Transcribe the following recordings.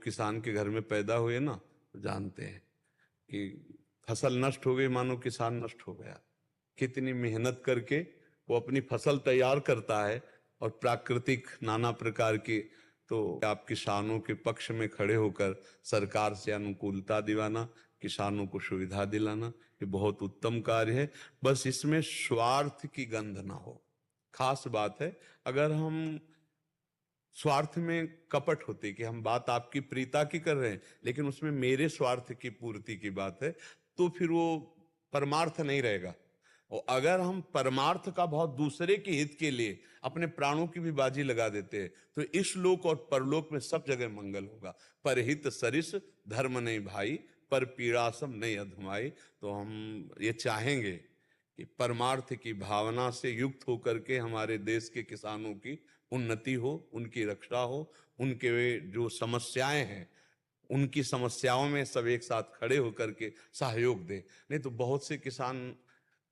किसान के घर में पैदा हुए ना तो जानते हैं कि फसल नष्ट हो गई मानो किसान नष्ट हो गया। कितनी मेहनत करके वो अपनी फसल तैयार करता है और प्राकृतिक नाना प्रकार की, तो आप किसानों के पक्ष में खड़े होकर सरकार से अनुकूलता दिलाना, किसानों को सुविधा दिलाना, ये बहुत उत्तम कार्य है। बस इसमें स्वार्थ की गंध ना हो, खास बात है। अगर हम स्वार्थ में कपट होती कि हम बात आपकी प्रीता की कर रहे हैं लेकिन उसमें मेरे स्वार्थ की पूर्ति की बात है, तो फिर वो परमार्थ नहीं रहेगा। और अगर हम परमार्थ का भाव दूसरे के हित के लिए अपने प्राणों की भी बाजी लगा देते हैं तो इस लोक और परलोक में सब जगह मंगल होगा। परहित सरिस धर्म नहीं भाई, पर पीड़ासम नहीं अधमाई। तो हम ये चाहेंगे कि परमार्थ की भावना से युक्त होकर के हमारे देश के किसानों की उन्नति हो, उनकी रक्षा हो, उनके जो समस्याएं हैं उनकी समस्याओं में सब एक साथ खड़े होकर के सहयोग दें। नहीं तो बहुत से किसान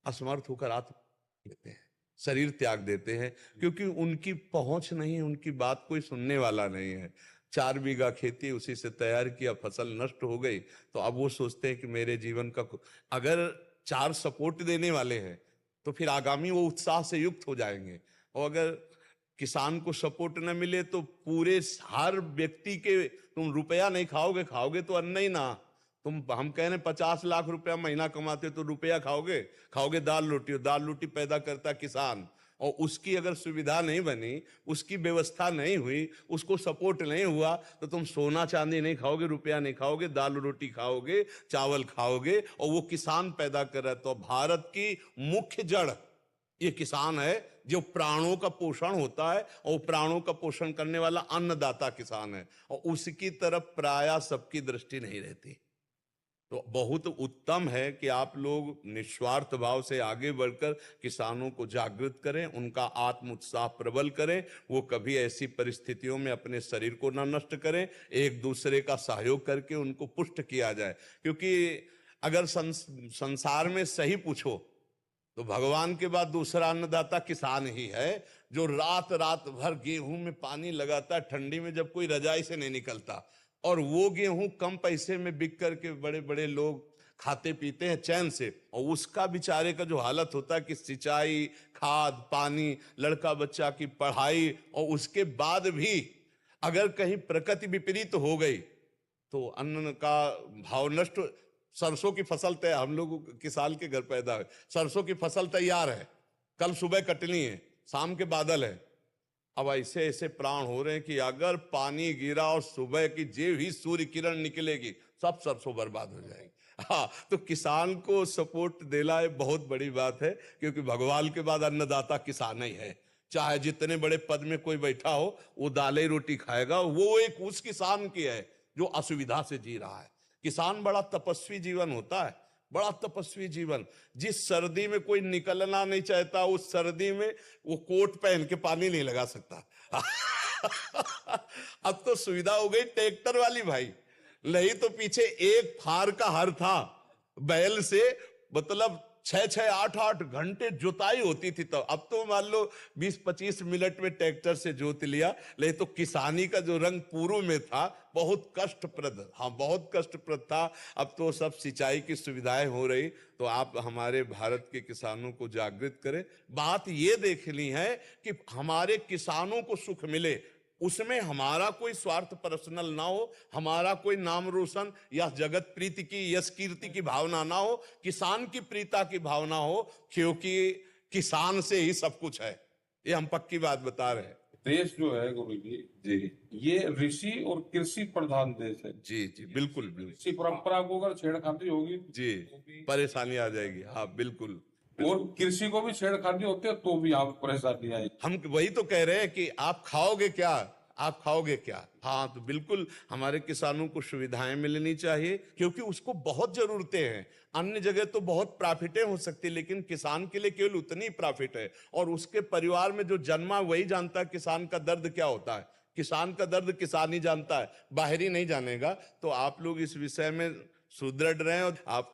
असमर्थ होकर आत्महत्या देते हैं, शरीर त्याग देते हैं, क्योंकि उनकी पहुंच नहीं, उनकी बात कोई सुनने वाला नहीं है। 4 बीघा खेती उसी से तैयार किया, फसल नष्ट हो गई तो अब वो सोचते हैं कि मेरे जीवन का अगर 4 सपोर्ट देने वाले हैं तो फिर आगामी वो उत्साह से युक्त हो जाएंगे। और अगर किसान को सपोर्ट न मिले तो पूरे हर व्यक्ति के तुम रुपया नहीं खाओगे, खाओगे तो अन्न ही ना। हम कह रहे 50 लाख रुपया महीना कमाते तो रुपया खाओगे, खाओगे दाल रोटी, और दाल रोटी पैदा करता किसान। और उसकी अगर सुविधा नहीं बनी, उसकी व्यवस्था नहीं हुई, उसको सपोर्ट नहीं हुआ तो तुम सोना चांदी नहीं खाओगे, रुपया नहीं खाओगे, दाल रोटी खाओगे, चावल खाओगे। और वो किसान पैदा कर रहा है। तो भारत की मुख्य जड़ ये किसान है, जो प्राणों का पोषण होता है, और प्राणों का पोषण करने वाला अन्नदाता किसान है, और उसकी तरफ प्रायः सबकी दृष्टि नहीं रहती। तो बहुत उत्तम है कि आप लोग निस्वार्थ भाव से आगे बढ़कर किसानों को जागृत करें, उनका आत्म उत्साह प्रबल करें, वो कभी ऐसी परिस्थितियों में अपने शरीर को न नष्ट करें, एक दूसरे का सहयोग करके उनको पुष्ट किया जाए। क्योंकि अगर संसार में सही पूछो तो भगवान के बाद दूसरा अन्नदाता किसान ही है, जो रात रात भर गेहूं में पानी लगाता है, ठंडी में जब कोई रजाई से नहीं निकलता, और वो गेहूं कम पैसे में बिक करके बड़े बड़े लोग खाते पीते हैं चैन से। और उसका बेचारे का जो हालत होता है कि सिंचाई, खाद, पानी, लड़का बच्चा की पढ़ाई, और उसके बाद भी अगर कहीं प्रकृति विपरीत हो गई तो अन्न का भाव नष्ट। सरसों की फसल तैयार, हम लोग किसान के घर पैदा है, सरसों की फसल तैयार है, कल सुबह कटनी है, शाम के बादल है। अब ऐसे ऐसे प्राण हो रहे हैं कि अगर पानी गिरा और सुबह की जे ही सूर्य किरण निकलेगी सब सरसों बर्बाद हो जाएगी। हाँ, तो किसान को सपोर्ट देना एक बहुत बड़ी बात है, क्योंकि भगवान के बाद अन्नदाता किसान ही है। चाहे जितने बड़े पद में कोई बैठा हो, वो दालें रोटी खाएगा, वो एक उस किसान की है जो असुविधा से जी रहा है। किसान बड़ा तपस्वी जीवन होता है, बड़ा तपस्वी जीवन। जिस सर्दी में कोई निकलना नहीं चाहता, उस सर्दी में वो कोट पहन के पानी नहीं लगा सकता। अब तो सुविधा हो गई ट्रैक्टर वाली भाई, नहीं तो पीछे एक फार का हर था, बैल से मतलब 6-6, 8-8 घंटे जुताई होती थी। तो अब तो मान लो 20-25 मिनट में ट्रैक्टर से जोत लिया। लेकिन तो किसानी का जो रंग पूर्व में था बहुत कष्टप्रद, हाँ बहुत कष्टप्रद था। अब तो सब सिंचाई की सुविधाएं हो रही। तो आप हमारे भारत के किसानों को जागृत करें। बात ये देखनी है कि हमारे किसानों को सुख मिले, उसमें हमारा कोई स्वार्थ पर्सनल ना हो, हमारा कोई नाम रोशन या जगत प्रीति की, यश कीर्ति की भावना ना हो, किसान की प्रीता की भावना हो, क्योंकि किसान से ही सब कुछ है। ये हम पक्की बात बता रहे हैं। देश जो है गुरु जी, ये ऋषि और कृषि प्रधान देश है। जी जी, बिल्कुल बिल्कुल। इसी परंपरा को अगर छेड़खानी होगी जी, परेशानी आ जाएगी। हाँ बिल्कुल। और कृषि को भी छेड़खानी होती है तो भी यहाँ परेशानी आएगी। हम वही तो कह रहे हैं कि आप खाओगे क्या, आप खाओगे क्या। हाँ, तो बिल्कुल हमारे किसानों को सुविधाएं मिलनी चाहिए, क्योंकि उसको बहुत जरूरतें हैं। अन्य जगह तो बहुत प्रॉफिटें हो सकती, लेकिन किसान के लिए केवल उतनी प्रॉफिट है। और उसके परिवार में जो जन्मा वही जानता है किसान का दर्द क्या होता है। किसान का दर्द किसान ही जानता है, बाहरी नहीं जानेगा। तो आप लोग इस विषय में सुदृढ़ रहें और आप